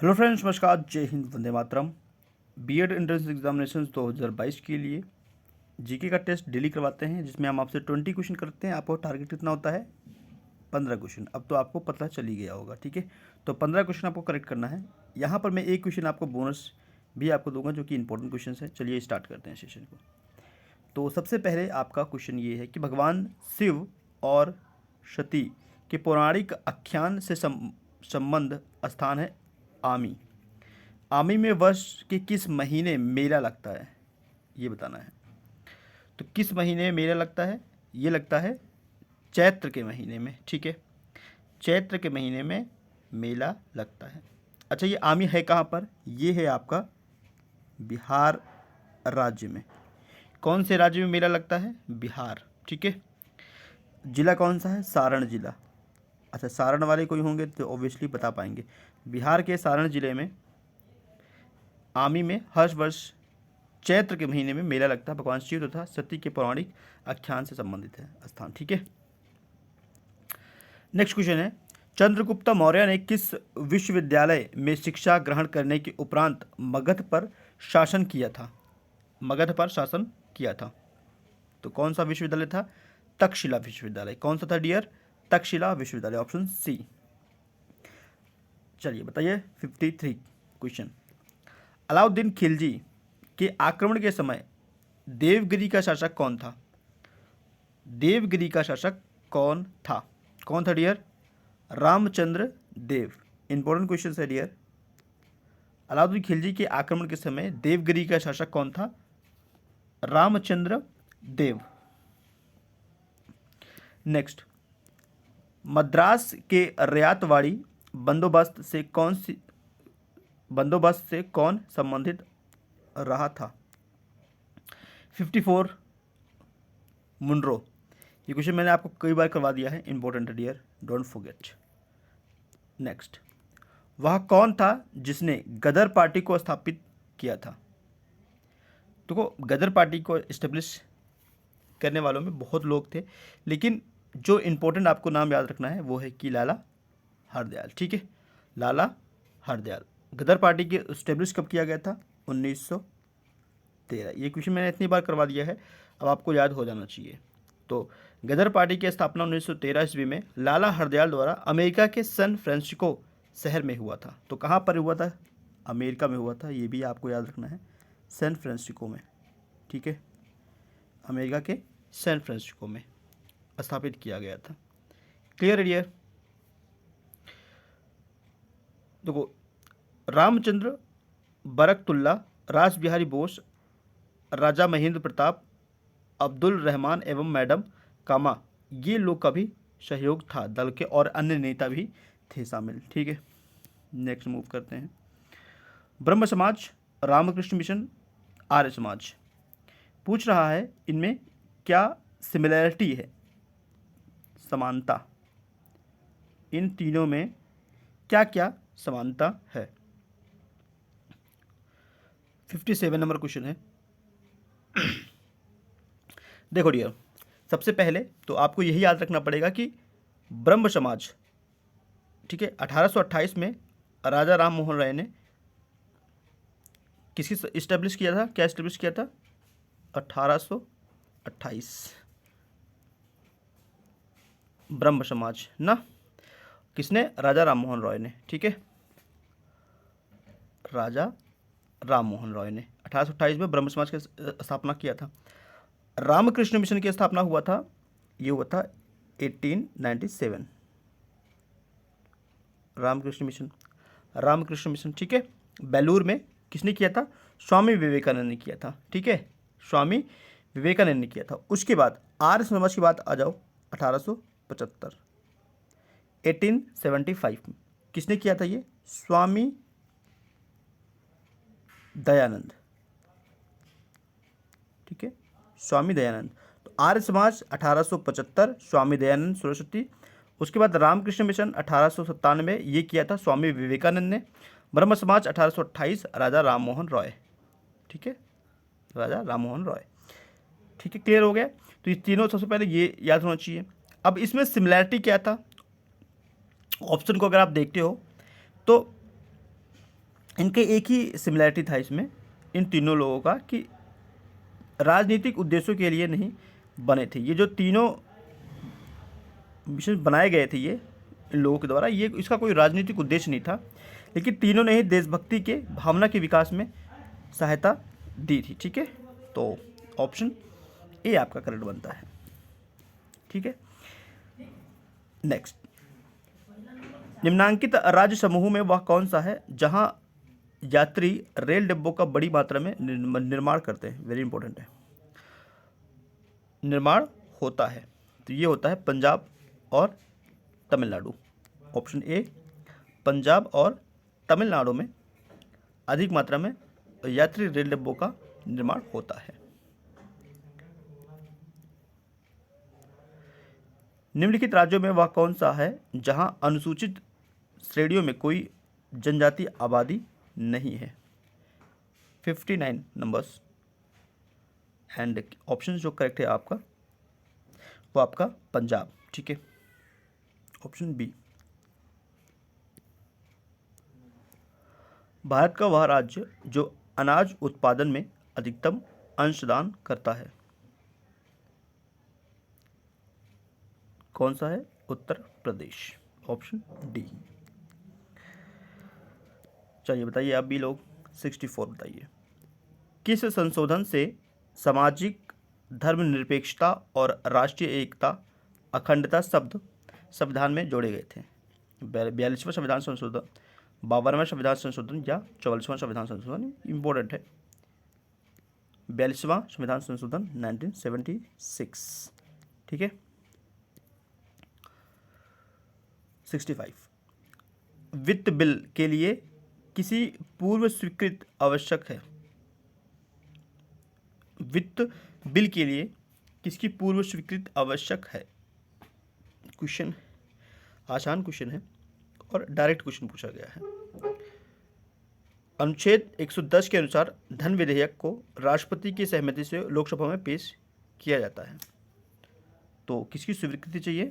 Hello friends, नमस्कार, जय Hind, Vande Mataram. BEd entrance examination 2022 के लिए जीके का टेस्ट डेली करवाते हैं, जिसमें हम आपसे 20 क्वेश्चन करते हैं। आपको टारगेट कितना होता है? 15 क्वेश्चन। अब तो आपको पता चल ही गया होगा, ठीक है। तो 15 क्वेश्चन आपको करेक्ट करना है। यहाँ पर मैं एक क्वेश्चन आपको बोनस भी आपको दूंगा, जो कि इंपॉर्टेंट क्वेश्चन है। चलिए स्टार्ट करते हैं सेशन को। तो सबसे पहले आपका क्वेश्चन ये है कि भगवान शिव और सती के पौराणिक आख्यान से संबंध स्थान है आमी। आमी में वर्ष के किस महीने मेला लगता है, ये बताना है। तो किस महीने में मेला लगता है? ये लगता है चैत्र के महीने में, ठीक है। चैत्र के महीने में मेला लगता है। अच्छा, ये आमी है कहाँ पर? ये है आपका बिहार राज्य में। कौन से राज्य में मेला लगता है? बिहार, ठीक है। जिला कौन सा है? सारण जिला। अच्छा, सारण वाले कोई होंगे तो ऑब्वियसली बता पाएंगे। बिहार के सारण जिले में आमी में हर वर्ष चैत्र के महीने में मेला लगता है। भगवान शिव तथा सती के पौराणिक आख्यान से संबंधित है स्थान, ठीक है। नेक्स्ट क्वेश्चन है, चंद्रगुप्त मौर्य ने किस विश्वविद्यालय में शिक्षा ग्रहण करने के उपरांत मगध पर शासन किया था? मगध पर शासन किया था। तो कौन सा विश्वविद्यालय था? तक्षशिला विश्वविद्यालय। कौन सा था डियर? तक्षशिला विश्वविद्यालय, ऑप्शन सी। चलिए बताइए 53 क्वेश्चन। अलाउद्दीन खिलजी के आक्रमण के समय देवगिरी का शासक कौन था? देवगिरी का शासक कौन था? कौन था डियर? रामचंद्र देव। इंपॉर्टेंट क्वेश्चन है डियर। अलाउद्दीन खिलजी के आक्रमण के समय देवगिरी का शासक कौन था? रामचंद्र देव। नेक्स्ट, मद्रास के रियातवाड़ी बंदोबस्त से कौन संबंधित रहा था? 54 मुनरो। ये क्वेश्चन मैंने आपको कई बार करवा दिया है, इंपॉर्टेंट है डियर, डोंट फॉरगेट। नेक्स्ट, वह कौन था जिसने गदर पार्टी को स्थापित किया था? देखो, गदर पार्टी को एस्टेब्लिश करने वालों में बहुत लोग थे, लेकिन जो इंपॉर्टेंट आपको नाम याद रखना है वो है कि लाला हरदयाल, ठीक है। लाला हरदयाल। गदर पार्टी के एस्टेब्लिश कब किया गया था? 1913। ये क्वेश्चन मैंने इतनी बार करवा दिया है, अब आपको याद हो जाना चाहिए। तो गदर पार्टी की स्थापना 1913 ईस्वी में लाला हरदयाल द्वारा अमेरिका के सैन फ्रांसिस्को शहर में हुआ था। तो कहाँ पर हुआ था? अमेरिका में हुआ था, ये भी आपको याद रखना है, सैन फ्रांसिस्को में, ठीक है। अमेरिका के सैन फ्रांसिस्को में स्थापित किया गया था। क्लियर है डियर? देखो, रामचंद्र बरकतुल्ला, रास बिहारी बोस, राजा महेंद्र प्रताप, अब्दुल रहमान एवं मैडम कामा, ये लोग का भी सहयोग था दल के, और अन्य नेता भी थे शामिल, ठीक है। नेक्स्ट मूव करते हैं। ब्रह्म समाज, रामकृष्ण मिशन, आर्य समाज। पूछ रहा है इनमें क्या सिमिलैरिटी है, समानता। इन तीनों में क्या क्या समानता है? 57 नंबर क्वेश्चन है। देखो डियर, सबसे पहले तो आपको यही याद रखना पड़ेगा कि ब्रह्म समाज, ठीक है, 1828 में राजा राम मोहन राय ने किसकी इस्टेब्लिश किया था? क्या इस्टेब्लिश किया था? 1828 ब्रह्म समाज ना। किसने? राजा राम मोहन रॉय ने, ठीक है। राजा राम मोहन रॉय ने 1828 में ब्रह्म समाज की स्थापना किया था। रामकृष्ण मिशन की स्थापना हुआ था, ये हुआ था 1897। रामकृष्ण मिशन, ठीक है। बेलूर में किसने किया था? स्वामी विवेकानंद ने किया था, ठीक है। स्वामी विवेकानंद ने किया था। उसके बाद आर्य समाज की बात आ जाओ, 1875 1875 में किसने किया था? ये स्वामी दयानंद, ठीक है, स्वामी दयानंद। तो आर्य समाज 1875, स्वामी दयानंद सरस्वती। उसके बाद रामकृष्ण मिशन 1897, ये किया था स्वामी विवेकानंद ने। ब्रह्म समाज 1828, राजा राम मोहन रॉय, ठीक है, राजा राम मोहन रॉय, ठीक है। क्लियर हो गया? तो ये तीनों सबसे पहले ये याद होना चाहिए। अब इसमें सिमिलैरिटी क्या था? ऑप्शन को अगर आप देखते हो तो इनके एक ही सिमिलैरिटी था इसमें, इन तीनों लोगों का, कि राजनीतिक उद्देश्यों के लिए नहीं बने थे। ये जो तीनों मिशन बनाए गए थे ये इन लोगों के द्वारा, ये इसका कोई राजनीतिक उद्देश्य नहीं था, लेकिन तीनों ने ही देशभक्ति के भावना के विकास में सहायता दी थी। ठीक है, तो ऑप्शन ए आपका करेक्ट बनता है। ठीक है, नेक्स्ट, निम्नांकित राज्य समूह में वह कौन सा है जहां यात्री रेल डिब्बों का बड़ी मात्रा में निर्माण करते हैं? वेरी इंपॉर्टेंट है, निर्माण होता है, तो ये होता है पंजाब और तमिलनाडु। ऑप्शन ए, पंजाब और तमिलनाडु में अधिक मात्रा में यात्री रेल डिब्बों का निर्माण होता है। निम्नलिखित राज्यों में वह कौन सा है जहां अनुसूचित श्रेणियों में कोई जनजातीय आबादी नहीं है? 59 नंबर्स, एंड ऑप्शन जो करेक्ट है आपका वो आपका पंजाब। ठीक है, ऑप्शन बी। भारत का वह राज्य जो अनाज उत्पादन में अधिकतम अंशदान करता है, कौन सा है? उत्तर प्रदेश। Option D. चलिए बताइए आप भी लोग, 64 बताइए, किस संशोधन से सामाजिक धर्मनिरपेक्षता और राष्ट्रीय एकता अखंडता शब्द संविधान में जोड़े गए थे? 42वां संविधान संशोधन, 52वां संविधान संशोधन या 44वां संविधान संशोधन? इम्पोर्टेंट है, 42वां संविधान संशोधन 1976। ठीक है, 65, वित्त बिल के लिए किसी पूर्व स्वीकृत आवश्यक है? वित्त बिल के लिए किसकी पूर्व स्वीकृत आवश्यक है? क्वेश्चन आसान क्वेश्चन है और डायरेक्ट क्वेश्चन पूछा गया है। अनुच्छेद 110 के अनुसार धन विधेयक को राष्ट्रपति की सहमति से लोकसभा में पेश किया जाता है, तो किसकी स्वीकृति चाहिए?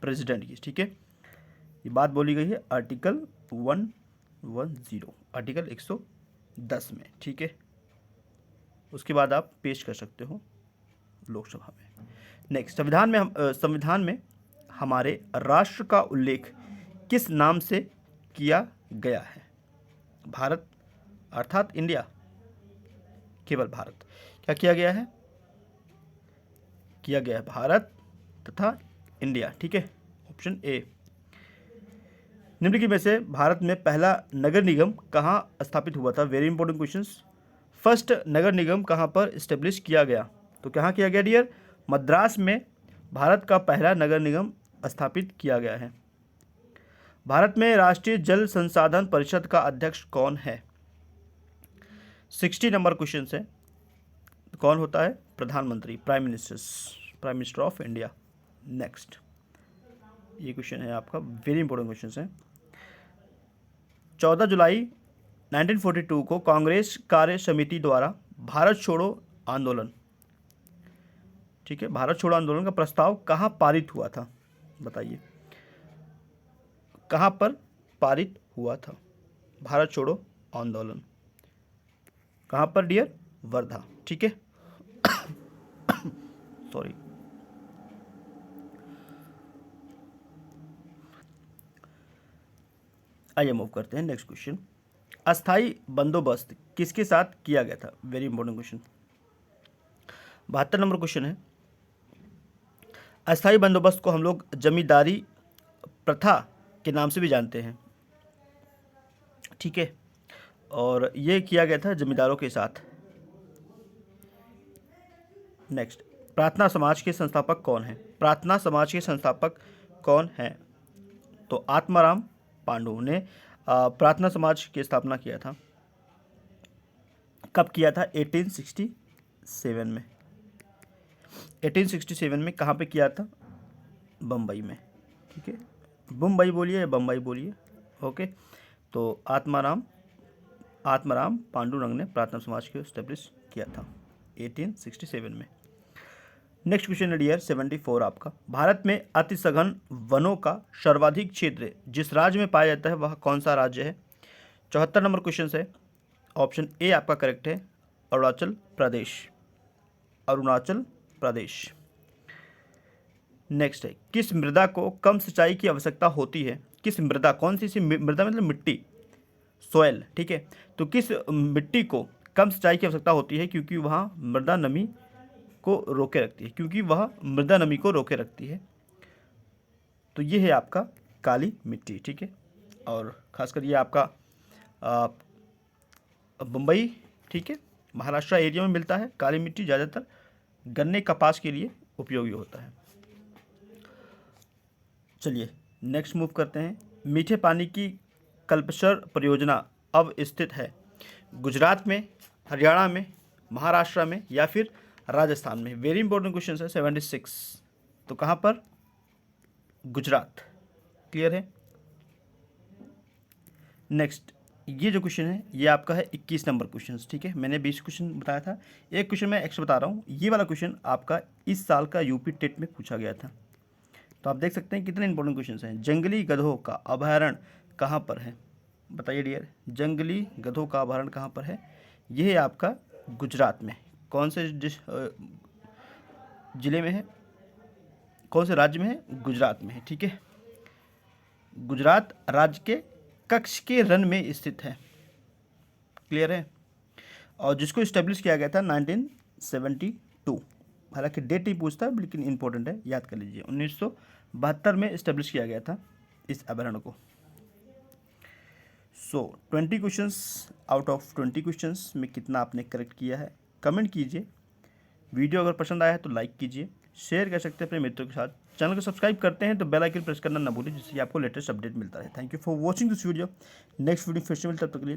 प्रेसिडेंट की। ठीक है, ये बात बोली गई है आर्टिकल 110, आर्टिकल 110 में। ठीक है, उसके बाद आप पेश कर सकते हो लोकसभा में। नेक्स्ट, संविधान में हमारे राष्ट्र का उल्लेख किस नाम से किया गया है? भारत अर्थात इंडिया, केवल भारत। क्या किया गया है? किया गया है भारत तथा इंडिया। ठीक है, ऑप्शन ए। निम्नलिखित में से भारत में पहला नगर निगम कहाँ स्थापित हुआ था? Very important questions. फर्स्ट नगर निगम कहाँ पर इस्टेब्लिश किया गया? तो कहाँ किया गया डियर? मद्रास में भारत का पहला नगर निगम स्थापित किया गया है। भारत में राष्ट्रीय जल संसाधन परिषद का अध्यक्ष कौन है? 60 नंबर क्वेश्चन है, कौन होता है? प्रधानमंत्री, prime minister of India. Next, ये क्वेश्चन है आपका, वेरी इंपॉर्टेंट क्वेश्चन है। 14 जुलाई 1942 को कांग्रेस कार्य समिति द्वारा भारत छोड़ो आंदोलन, ठीक है, भारत छोड़ो आंदोलन का प्रस्ताव कहाँ पारित हुआ था? बताइए, कहाँ पर पारित हुआ था भारत छोड़ो आंदोलन? कहाँ पर डियर? वर्धा। ठीक है, सॉरी। आइए मूव करते हैं नेक्स्ट क्वेश्चन। अस्थाई बंदोबस्त किसके साथ किया गया था? Very important question, 72 number question है। अस्थाई बंदोबस्त को हम लोग जमींदारी प्रथा के नाम से भी जानते हैं, ठीक है, और ये किया गया था जमींदारों के साथ। नेक्स्ट, प्रार्थना समाज के संस्थापक कौन है? प्रार्थना समाज के संस्थापक कौन है? तो आत्माराम पांडु ने प्रार्थना समाज की स्थापना किया था। कब किया था? 1867 में। 1867 में कहाँ पे किया था? बम्बई में। ठीक है, मुंबई बोलिए या बम्बई बोलिए, ओके। तो आत्माराम पांडुरंग ने प्रार्थना समाज को एस्टेब्लिश किया था 1867 में। नेक्स्ट क्वेश्चन है डियर 74 आपका। भारत में अति सघन वनों का सर्वाधिक क्षेत्र जिस राज्य में पाया जाता है वह कौन सा राज्य है? 74 नंबर क्वेश्चन है, ऑप्शन ए आपका करेक्ट है, अरुणाचल प्रदेश। अरुणाचल प्रदेश। नेक्स्ट है, किस मृदा को कम सिंचाई की आवश्यकता होती है? किस मृदा, कौन सी मृदा मतलब मिट्टी, सोयल, ठीक है। तो किस मिट्टी को कम सिंचाई की आवश्यकता होती है? क्योंकि वह मृदा नमी को रोके रखती है, क्योंकि वह मृदा नमी को रोके रखती है। तो ये है आपका काली मिट्टी, ठीक है। और खासकर ये आपका मुंबई, ठीक है, महाराष्ट्र एरिया में मिलता है। काली मिट्टी ज़्यादातर गन्ने कपास के लिए उपयोगी होता है। चलिए नेक्स्ट मूव करते हैं। मीठे पानी की कल्पसर परियोजना अब स्थित है गुजरात में, हरियाणा में, महाराष्ट्र में या फिर राजस्थान में? वेरी इंपॉर्टेंट क्वेश्चन है। 76, तो कहाँ पर? गुजरात। क्लियर है। नेक्स्ट, ये जो क्वेश्चन है ये आपका है 21 नंबर क्वेश्चन, ठीक है। मैंने 20 क्वेश्चन बताया था, एक क्वेश्चन मैं एक्स्ट्रा बता रहा हूँ। ये वाला क्वेश्चन आपका इस साल का यूपी टेट में पूछा गया था। तो आप देख सकते हैं कितने इंपॉर्टेंट क्वेश्चन हैं। जंगली गधों का अभयारण्य कहाँ पर है? बताइए डियर, जंगली गधों का अभयारण्य कहाँ पर है? यह है आपका गुजरात में। कौन से जिले में है, कौन से राज्य में है? गुजरात में है, ठीक है। गुजरात राज्य के कच्छ के रण में स्थित है। क्लियर है। और जिसको इस्टेब्लिश किया गया था 1972। हालांकि डेट ही पूछता है लेकिन इंपॉर्टेंट है, याद कर लीजिए। 1972 में इस्टेब्लिश किया गया था इस अभयारण्य को। 20 क्वेश्चंस आउट ऑफ 20 क्वेश्चंस में कितना आपने करेक्ट किया है कमेंट कीजिए। वीडियो अगर पसंद आया है तो लाइक कीजिए, शेयर कर सकते हैं अपने मित्रों के साथ। चैनल को सब्सक्राइब करते हैं तो बेल आइकन प्रेस करना ना भूलें, जिससे आपको लेटेस्ट अपडेट मिलता है। Thank you for watching this video. Next video फिर से मिलता है, तब तक के लिए